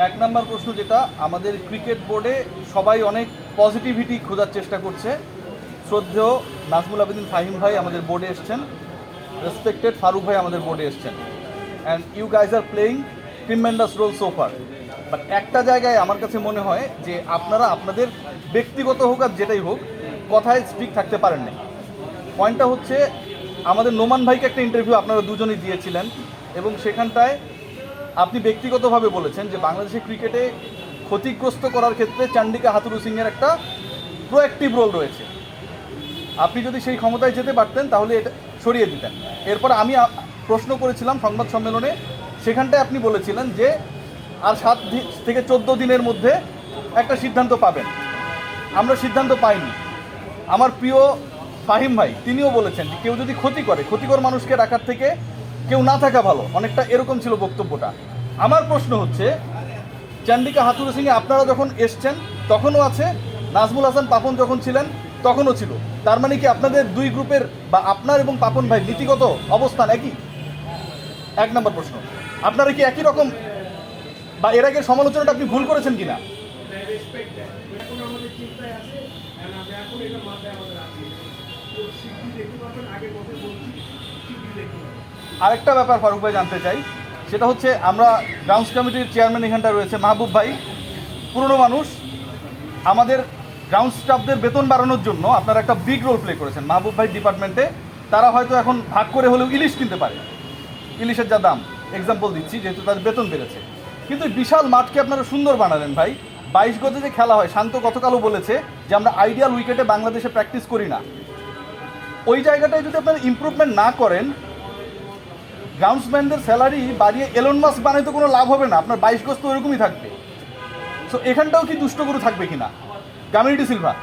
এক নম্বর প্রশ্ন যেটা, আমাদের ক্রিকেট বোর্ডে সবাই অনেক পজিটিভিটি খোঁজার চেষ্টা করছে। শ্রদ্ধেয় নাজমুল আবেদিন ফাহিম ভাই আমাদের বোর্ডে এসছেন, রেসপেক্টেড ফারুক ভাই আমাদের বোর্ডে এসছেন, and you guys are playing tremendous role so far. But একটা জায়গায় আমার কাছে মনে হয় যে আপনারা আপনাদের ব্যক্তিগত হোক আর যেটাই হোক কথায় স্ট্রিক থাকতে পারেন না। পয়েন্টটা হচ্ছে, আমাদের নোমান ভাইকে একটা ইন্টারভিউ আপনারা দুজনেই দিয়েছিলেন এবং সেখানটায় আপনি ব্যক্তিগতভাবে বলেছেন যে বাংলাদেশের ক্রিকেটে ক্ষতিগ্রস্ত করার ক্ষেত্রে চান্ডিকা হাথুরু সিংয়ের একটা প্রোঅ্যাক্টিভ রোল রয়েছে। আপনি যদি সেই ক্ষমতায় যেতে পারতেন তাহলে এটা সরিয়ে দিতেন। এরপর আমি প্রশ্ন করেছিলাম সংবাদ সম্মেলনে, সেখানটায় আপনি বলেছিলেন যে আর 7 থেকে 14 দিনের মধ্যে একটা সিদ্ধান্ত পাবেন। আমরা সিদ্ধান্ত পাইনি। আমার প্রিয় ফাহিম ভাই তিনিও বলেছেন যে কেউ যদি ক্ষতি করে, ক্ষতিকর মানুষকে রাখার থেকে কেউ না থাকা ভালো, অনেকটা এরকম ছিল বক্তব্যটা। আমার প্রশ্ন হচ্ছে, চান্ডিকা হাথুরু সিংয়ে আপনারা যখন এসছেন তখনও আছে, নাজমুল হাসান পাপন যখন ছিলেন তখনও ছিল। তার মানে কি আপনাদের দুই গ্রুপের বা আপনার এবং পাপন ভাই নীতিগত অবস্থান একই? এক নম্বর প্রশ্ন, আপনারা কি একই রকম বা এর আগের সমালোচনাটা আপনি ভুল করেছেন কিনা? আরেকটা ব্যাপার ফারুক ভাই জানতে চাই, সেটা হচ্ছে আমরা গ্রাউন্ডস কমিটির চেয়ারম্যান এখানটা রয়েছে মাহবুব ভাই, পুরনো মানুষ। আমাদের গ্রাউন্ড স্টাফদের বেতন বাড়ানোর জন্য আপনারা একটা বিগ রোল প্লে করেছেন মাহবুব ভাই ডিপার্টমেন্টে। তারা হয়তো এখন ভাগ করে হলেও ইলিশ কিনতে পারে, ইলিশের যা দাম, এক্সাম্পল দিচ্ছি যেহেতু তাদের বেতন বেড়েছে। কিন্তু এই বিশাল মাঠকে আপনারা সুন্দর বানালেন ভাই। 22 গজে যে খেলা হয়, শান্ত গতকালও বলেছে যে আমরা আইডিয়াল উইকেটে বাংলাদেশে প্র্যাকটিস করি না। ওই জায়গাটায় যদি আপনারা ইমপ্রুভমেন্ট না করেন, গ্রাউন্ডসম্যানদের স্যালারি বাড়িয়ে এলন মাস্ক বানাইতে কোনো লাভ হবে না, আপনার 22 গজ তো ওইরকমই থাকবে। সো এখানটাও কি দুষ্টগরু থাকবে কিনা? গামিনিটি সিলভা।